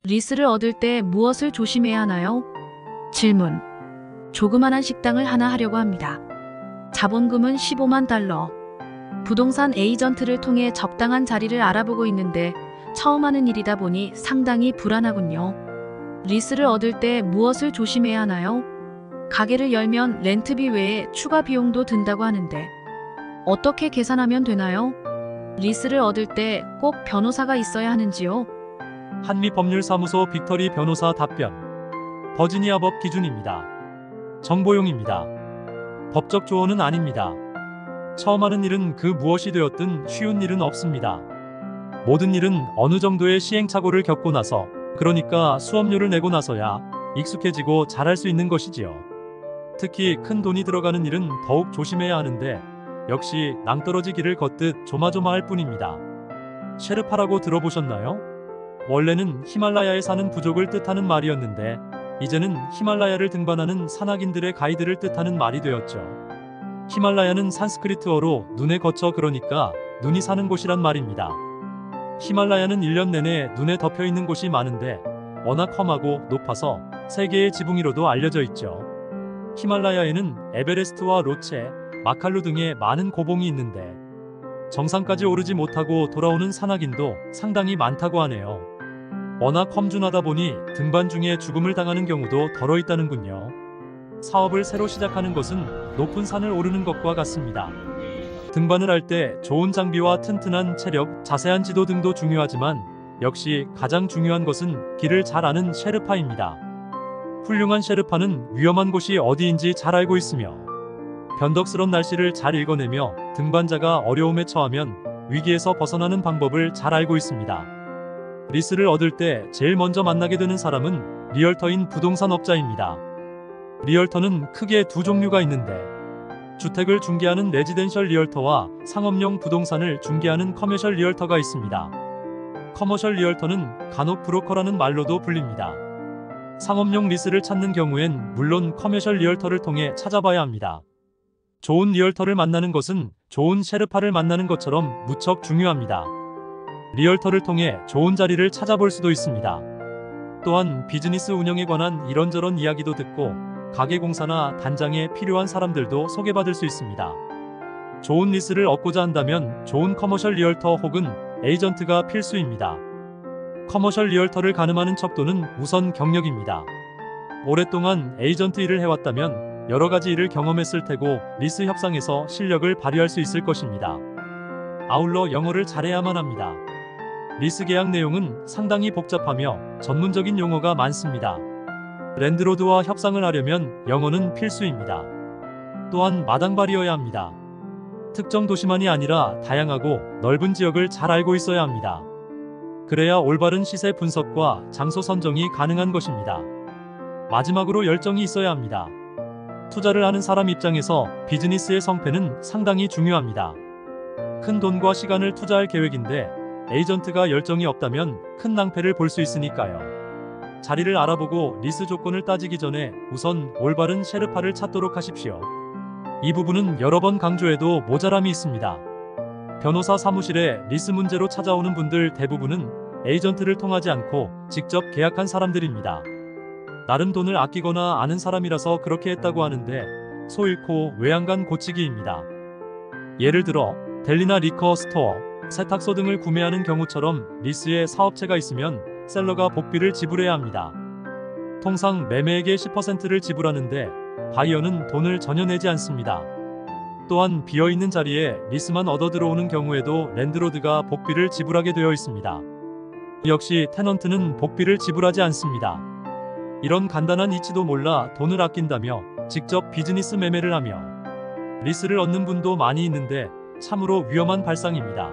리스를 얻을 때 무엇을 조심해야 하나요? 질문. 조그만한 식당을 하나 하려고 합니다. 자본금은 15만 달러. 부동산 에이전트를 통해 적당한 자리를 알아보고 있는데 처음 하는 일이다 보니 상당히 불안하군요. 리스를 얻을 때 무엇을 조심해야 하나요? 가게를 열면 렌트비 외에 추가 비용도 든다고 하는데 어떻게 계산하면 되나요? 리스를 얻을 때 꼭 변호사가 있어야 하는지요? 한미법률사무소 빅터리 변호사 답변. 버지니아 법 기준입니다. 정보용입니다. 법적 조언은 아닙니다. 처음 하는 일은 그 무엇이 되었든 쉬운 일은 없습니다. 모든 일은 어느 정도의 시행착오를 겪고 나서, 그러니까 수업료를 내고 나서야 익숙해지고 잘할 수 있는 것이지요. 특히 큰 돈이 들어가는 일은 더욱 조심해야 하는데 역시 낭떠러지 길을 걷듯 조마조마할 뿐입니다. 셰르파라고 들어보셨나요? 원래는 히말라야에 사는 부족을 뜻하는 말이었는데 이제는 히말라야를 등반하는 산악인들의 가이드를 뜻하는 말이 되었죠. 히말라야는 산스크리트어로 눈에 거쳐, 그러니까 눈이 사는 곳이란 말입니다. 히말라야는 1년 내내 눈에 덮여 있는 곳이 많은데 워낙 험하고 높아서 세계의 지붕이로도 알려져 있죠. 히말라야에는 에베레스트와 로체, 마칼루 등의 많은 고봉이 있는데 정상까지 오르지 못하고 돌아오는 산악인도 상당히 많다고 하네요. 워낙 험준하다 보니 등반 중에 죽음을 당하는 경우도 덜어 있다는군요. 사업을 새로 시작하는 것은 높은 산을 오르는 것과 같습니다. 등반을 할 때 좋은 장비와 튼튼한 체력, 자세한 지도 등도 중요하지만 역시 가장 중요한 것은 길을 잘 아는 셰르파입니다. 훌륭한 셰르파는 위험한 곳이 어디인지 잘 알고 있으며 변덕스런 날씨를 잘 읽어내며 등반자가 어려움에 처하면 위기에서 벗어나는 방법을 잘 알고 있습니다. 리스를 얻을 때 제일 먼저 만나게 되는 사람은 리얼터인 부동산업자입니다. 리얼터는 크게 두 종류가 있는데 주택을 중개하는 레지덴셜 리얼터와 상업용 부동산을 중개하는 커머셜 리얼터가 있습니다. 커머셜 리얼터는 간혹 브로커라는 말로도 불립니다. 상업용 리스를 찾는 경우엔 물론 커머셜 리얼터를 통해 찾아봐야 합니다. 좋은 리얼터를 만나는 것은 좋은 셰르파를 만나는 것처럼 무척 중요합니다. 리얼터를 통해 좋은 자리를 찾아볼 수도 있습니다. 또한 비즈니스 운영에 관한 이런저런 이야기도 듣고 가게 공사나 단장에 필요한 사람들도 소개받을 수 있습니다. 좋은 리스를 얻고자 한다면 좋은 커머셜 리얼터 혹은 에이전트가 필수입니다. 커머셜 리얼터를 가늠하는 척도는 우선 경력입니다. 오랫동안 에이전트 일을 해왔다면 여러 가지 일을 경험했을 테고 리스 협상에서 실력을 발휘할 수 있을 것입니다. 아울러 영어를 잘해야만 합니다. 리스 계약 내용은 상당히 복잡하며 전문적인 용어가 많습니다. 랜드로드와 협상을 하려면 영어는 필수입니다. 또한 마당발이어야 합니다. 특정 도시만이 아니라 다양하고 넓은 지역을 잘 알고 있어야 합니다. 그래야 올바른 시세 분석과 장소 선정이 가능한 것입니다. 마지막으로 열정이 있어야 합니다. 투자를 하는 사람 입장에서 비즈니스의 성패는 상당히 중요합니다. 큰 돈과 시간을 투자할 계획인데 에이전트가 열정이 없다면 큰 낭패를 볼 수 있으니까요. 자리를 알아보고 리스 조건을 따지기 전에 우선 올바른 셰르파를 찾도록 하십시오. 이 부분은 여러 번 강조해도 모자람이 있습니다. 변호사 사무실에 리스 문제로 찾아오는 분들 대부분은 에이전트를 통하지 않고 직접 계약한 사람들입니다. 나름 돈을 아끼거나 아는 사람이라서 그렇게 했다고 하는데 소 잃고 외양간 고치기입니다. 예를 들어 델리나 리커 스토어, 세탁소 등을 구매하는 경우처럼 리스에 사업체가 있으면 셀러가 복비를 지불해야 합니다. 통상 매매액의 10%를 지불하는데 바이어는 돈을 전혀 내지 않습니다. 또한 비어있는 자리에 리스만 얻어 들어오는 경우에도 랜드로드가 복비를 지불하게 되어 있습니다. 역시 테넌트는 복비를 지불하지 않습니다. 이런 간단한 이치도 몰라 돈을 아낀다며 직접 비즈니스 매매를 하며 리스를 얻는 분도 많이 있는데 참으로 위험한 발상입니다.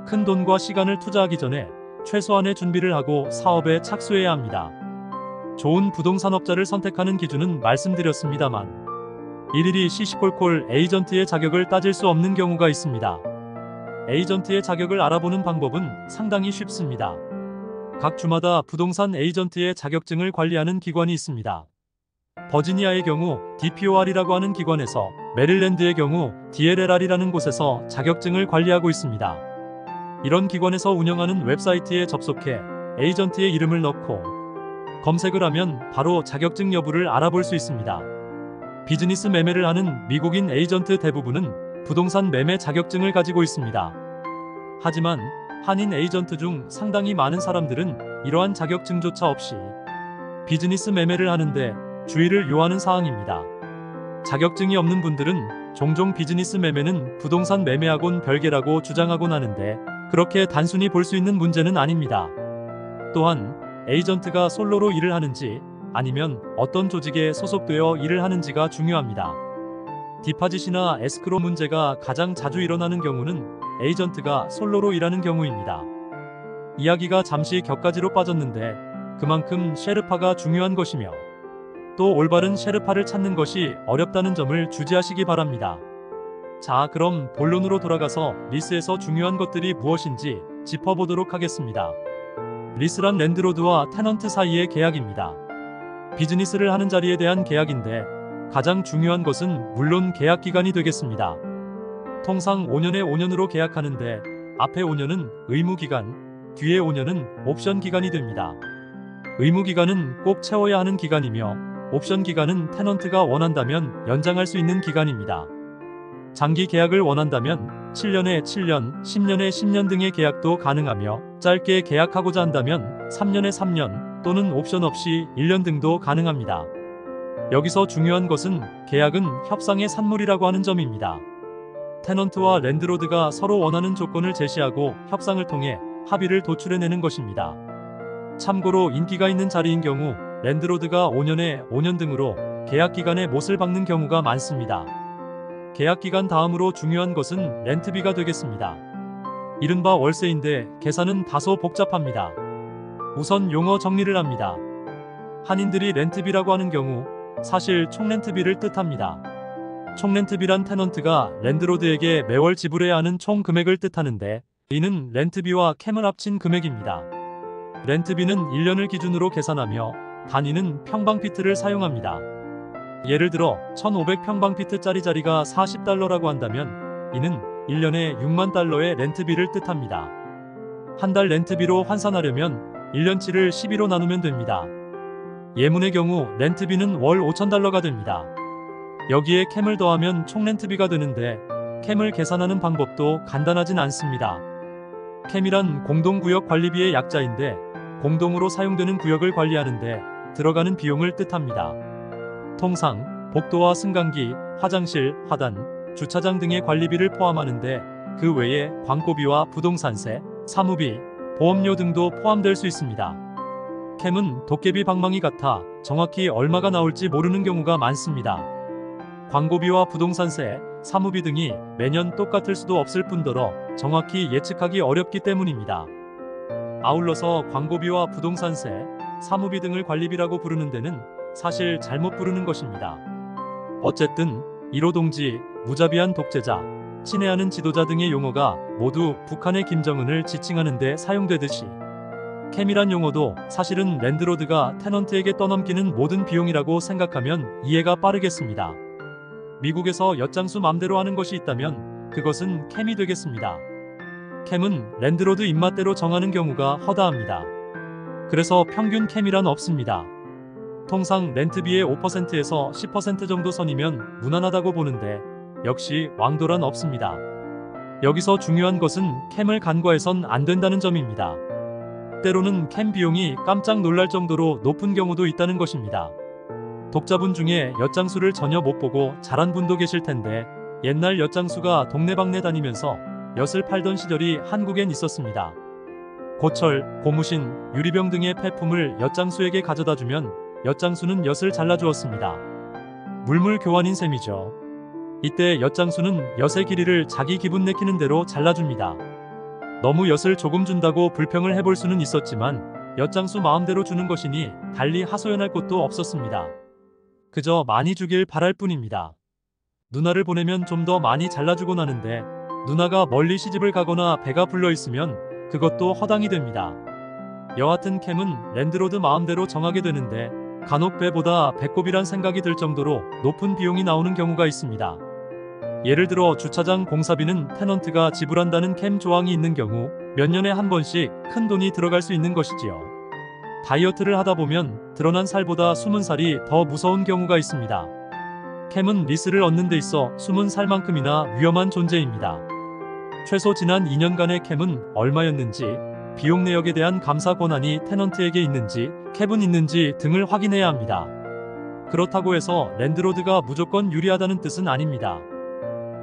큰 돈과 시간을 투자하기 전에 최소한의 준비를 하고 사업에 착수해야 합니다. 좋은 부동산업자를 선택하는 기준은 말씀드렸습니다만 일일이 시시콜콜 에이전트의 자격을 따질 수 없는 경우가 있습니다. 에이전트의 자격을 알아보는 방법은 상당히 쉽습니다. 각 주마다 부동산 에이전트의 자격증을 관리하는 기관이 있습니다. 버지니아의 경우 DPOR이라고 하는 기관에서, 메릴랜드의 경우 DLLR이라는 곳에서 자격증을 관리하고 있습니다. 이런 기관에서 운영하는 웹사이트에 접속해 에이전트의 이름을 넣고 검색을 하면 바로 자격증 여부를 알아볼 수 있습니다. 비즈니스 매매를 하는 미국인 에이전트 대부분은 부동산 매매 자격증을 가지고 있습니다. 하지만 한인 에이전트 중 상당히 많은 사람들은 이러한 자격증조차 없이 비즈니스 매매를 하는데 주의를 요하는 사항입니다. 자격증이 없는 분들은 종종 비즈니스 매매는 부동산 매매하고는 별개라고 주장하곤 하는데 그렇게 단순히 볼 수 있는 문제는 아닙니다. 또한 에이전트가 솔로로 일을 하는지 아니면 어떤 조직에 소속되어 일을 하는지가 중요합니다. 디파짓이나 에스크로 문제가 가장 자주 일어나는 경우는 에이전트가 솔로로 일하는 경우입니다. 이야기가 잠시 격가지로 빠졌는데 그만큼 셰르파가 중요한 것이며 또 올바른 셰르파를 찾는 것이 어렵다는 점을 주지하시기 바랍니다. 자, 그럼 본론으로 돌아가서 리스에서 중요한 것들이 무엇인지 짚어보도록 하겠습니다. 리스란 랜드로드와 테넌트 사이의 계약입니다. 비즈니스를 하는 자리에 대한 계약인데 가장 중요한 것은 물론 계약 기간이 되겠습니다. 통상 5년에 5년으로 계약하는데 앞에 5년은 의무 기간, 뒤에 5년은 옵션 기간이 됩니다. 의무 기간은 꼭 채워야 하는 기간이며 옵션 기간은 테넌트가 원한다면 연장할 수 있는 기간입니다. 장기 계약을 원한다면 7년에 7년, 10년에 10년 등의 계약도 가능하며 짧게 계약하고자 한다면 3년에 3년 또는 옵션 없이 1년 등도 가능합니다. 여기서 중요한 것은 계약은 협상의 산물이라고 하는 점입니다. 테넌트와 랜드로드가 서로 원하는 조건을 제시하고 협상을 통해 합의를 도출해내는 것입니다. 참고로 인기가 있는 자리인 경우 랜드로드가 5년에 5년 등으로 계약 기간에 못을 박는 경우가 많습니다. 계약 기간 다음으로 중요한 것은 렌트비가 되겠습니다. 이른바 월세인데 계산은 다소 복잡합니다. 우선 용어 정리를 합니다. 한인들이 렌트비라고 하는 경우 사실 총렌트비를 뜻합니다. 총렌트비란 테넌트가 랜드로드에게 매월 지불해야 하는 총 금액을 뜻하는데 이는 렌트비와 캠을 합친 금액입니다. 렌트비는 1년을 기준으로 계산하며 단위는 평방피트를 사용합니다. 예를 들어 1500평방피트짜리 자리가 $40라고 한다면 이는 1년에 $6만 달러의 렌트비를 뜻합니다. 한 달 렌트비로 환산하려면 1년치를 12로 나누면 됩니다. 예문의 경우 렌트비는 월 $5,000가 됩니다. 여기에 캠을 더하면 총 렌트비가 되는데 캠을 계산하는 방법도 간단하진 않습니다. 캠이란 공동구역 관리비의 약자인데 공동으로 사용되는 구역을 관리하는데 들어가는 비용을 뜻합니다. 통상 복도와 승강기, 화장실, 화단, 주차장 등의 관리비를 포함하는데 그 외에 광고비와 부동산세, 사무비, 보험료 등도 포함될 수 있습니다. 캠은 도깨비 방망이 같아 정확히 얼마가 나올지 모르는 경우가 많습니다. 광고비와 부동산세, 사무비 등이 매년 똑같을 수도 없을 뿐더러 정확히 예측하기 어렵기 때문입니다. 아울러서 광고비와 부동산세, 사무비 등을 관리비라고 부르는 데는 사실 잘못 부르는 것입니다. 어쨌든 일호동지, 무자비한 독재자, 친애하는 지도자 등의 용어가 모두 북한의 김정은을 지칭하는 데 사용되듯이 캠이란 용어도 사실은 랜드로드가 테넌트에게 떠넘기는 모든 비용이라고 생각하면 이해가 빠르겠습니다. 미국에서 엿장수 맘대로 하는 것이 있다면 그것은 캠이 되겠습니다. 캠은 랜드로드 입맛대로 정하는 경우가 허다합니다. 그래서 평균 캠이란 없습니다. 통상 렌트비의 5%에서 10% 정도 선이면 무난하다고 보는데 역시 왕도란 없습니다. 여기서 중요한 것은 캠을 간과해선 안 된다는 점입니다. 때로는 캠 비용이 깜짝 놀랄 정도로 높은 경우도 있다는 것입니다. 독자분 중에 엿장수를 전혀 못 보고 자란 분도 계실 텐데 옛날 엿장수가 동네방네 다니면서 엿을 팔던 시절이 한국엔 있었습니다. 고철, 고무신, 유리병 등의 폐품을 엿장수에게 가져다 주면 엿장수는 엿을 잘라주었습니다. 물물 교환인 셈이죠. 이때 엿장수는 엿의 길이를 자기 기분 내키는 대로 잘라줍니다. 너무 엿을 조금 준다고 불평을 해볼 수는 있었지만 엿장수 마음대로 주는 것이니 달리 하소연할 곳도 없었습니다. 그저 많이 주길 바랄 뿐입니다. 누나를 보내면 좀 더 많이 잘라주곤 하는데 누나가 멀리 시집을 가거나 배가 불러 있으면 그것도 허당이 됩니다. 여하튼 캠은 랜드로드 마음대로 정하게 되는데 간혹 배보다 배꼽이란 생각이 들 정도로 높은 비용이 나오는 경우가 있습니다. 예를 들어 주차장 공사비는 테넌트가 지불한다는 캠 조항이 있는 경우 몇 년에 한 번씩 큰 돈이 들어갈 수 있는 것이지요. 다이어트를 하다 보면 드러난 살보다 숨은 살이 더 무서운 경우가 있습니다. 캠은 리스를 얻는 데 있어 숨은 살만큼이나 위험한 존재입니다. 최소 지난 2년간의 캠은 얼마였는지, 비용 내역에 대한 감사 권한이 테넌트에게 있는지, 캡은 있는지 등을 확인해야 합니다. 그렇다고 해서 랜드로드가 무조건 유리하다는 뜻은 아닙니다.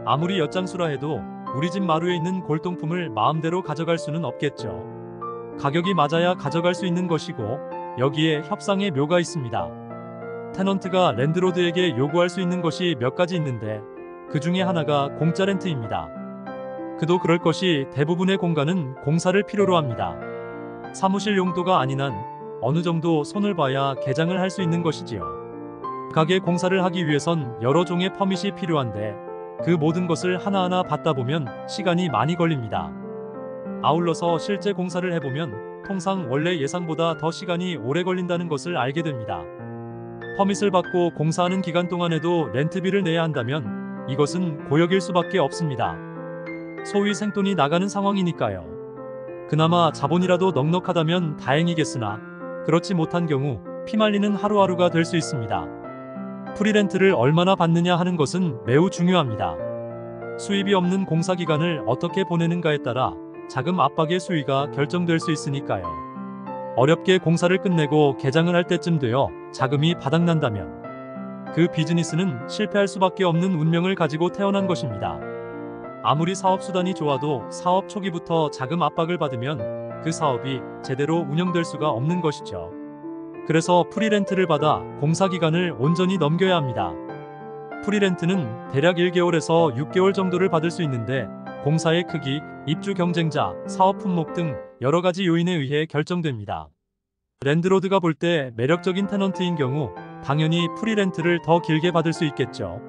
아무리 엿장수라 해도 우리 집 마루에 있는 골동품을 마음대로 가져갈 수는 없겠죠. 가격이 맞아야 가져갈 수 있는 것이고 여기에 협상의 묘가 있습니다. 테넌트가 랜드로드에게 요구할 수 있는 것이 몇 가지 있는데 그 중에 하나가 공짜 렌트입니다. 그도 그럴 것이 대부분의 공간은 공사를 필요로 합니다. 사무실 용도가 아닌 한 어느 정도 손을 봐야 개장을 할 수 있는 것이지요. 가게 공사를 하기 위해선 여러 종의 퍼밋이 필요한데 그 모든 것을 하나하나 받다 보면 시간이 많이 걸립니다. 아울러서 실제 공사를 해보면 통상 원래 예상보다 더 시간이 오래 걸린다는 것을 알게 됩니다. 퍼밋을 받고 공사하는 기간 동안에도 렌트비를 내야 한다면 이것은 고역일 수밖에 없습니다. 소위 생돈이 나가는 상황이니까요. 그나마 자본이라도 넉넉하다면 다행이겠으나 그렇지 못한 경우 피말리는 하루하루가 될 수 있습니다. 프리렌트를 얼마나 받느냐 하는 것은 매우 중요합니다. 수입이 없는 공사 기간을 어떻게 보내는가에 따라 자금 압박의 수위가 결정될 수 있으니까요. 어렵게 공사를 끝내고 개장을 할 때쯤 되어 자금이 바닥난다면 그 비즈니스는 실패할 수밖에 없는 운명을 가지고 태어난 것입니다. 아무리 사업 수단이 좋아도 사업 초기부터 자금 압박을 받으면 그 사업이 제대로 운영될 수가 없는 것이죠. 그래서 프리렌트를 받아 공사 기간을 온전히 넘겨야 합니다. 프리렌트는 대략 1개월에서 6개월 정도를 받을 수 있는데 공사의 크기, 입주 경쟁자, 사업 품목 등 여러 가지 요인에 의해 결정됩니다. 랜드로드가 볼 때 매력적인 테넌트인 경우 당연히 프리렌트를 더 길게 받을 수 있겠죠.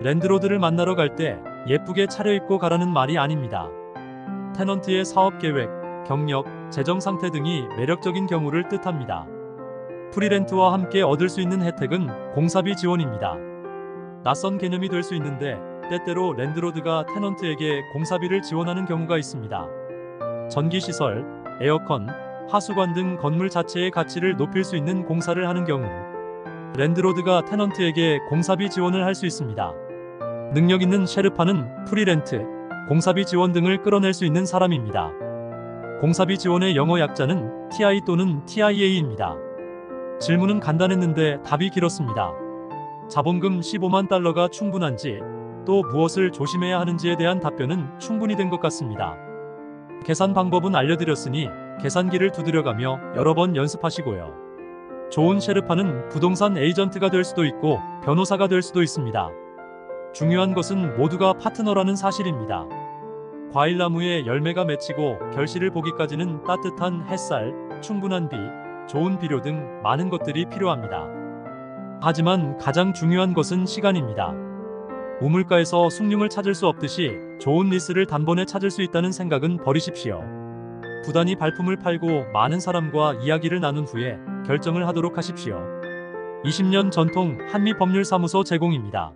랜드로드를 만나러 갈 때 예쁘게 차려입고 가라는 말이 아닙니다. 테넌트의 사업 계획, 경력, 재정 상태 등이 매력적인 경우를 뜻합니다. 프리렌트와 함께 얻을 수 있는 혜택은 공사비 지원입니다. 낯선 개념이 될 수 있는데 때때로 랜드로드가 테넌트에게 공사비를 지원하는 경우가 있습니다. 전기시설, 에어컨, 하수관 등 건물 자체의 가치를 높일 수 있는 공사를 하는 경우 랜드로드가 테넌트에게 공사비 지원을 할 수 있습니다. 능력 있는 셰르파는 프리렌트, 공사비 지원 등을 끌어낼 수 있는 사람입니다. 공사비 지원의 영어 약자는 TI 또는 TIA입니다. 질문은 간단했는데 답이 길었습니다. 자본금 15만 달러가 충분한지, 또 무엇을 조심해야 하는지에 대한 답변은 충분히 된 것 같습니다. 계산 방법은 알려드렸으니 계산기를 두드려가며 여러 번 연습하시고요. 좋은 셰르파는 부동산 에이전트가 될 수도 있고 변호사가 될 수도 있습니다. 중요한 것은 모두가 파트너라는 사실입니다. 과일나무에 열매가 맺히고 결실을 보기까지는 따뜻한 햇살, 충분한 비, 좋은 비료 등 많은 것들이 필요합니다. 하지만 가장 중요한 것은 시간입니다. 우물가에서 숭늉을 찾을 수 없듯이 좋은 리스를 단번에 찾을 수 있다는 생각은 버리십시오. 부단히 발품을 팔고 많은 사람과 이야기를 나눈 후에 결정을 하도록 하십시오. 20년 전통 한미법률사무소 제공입니다.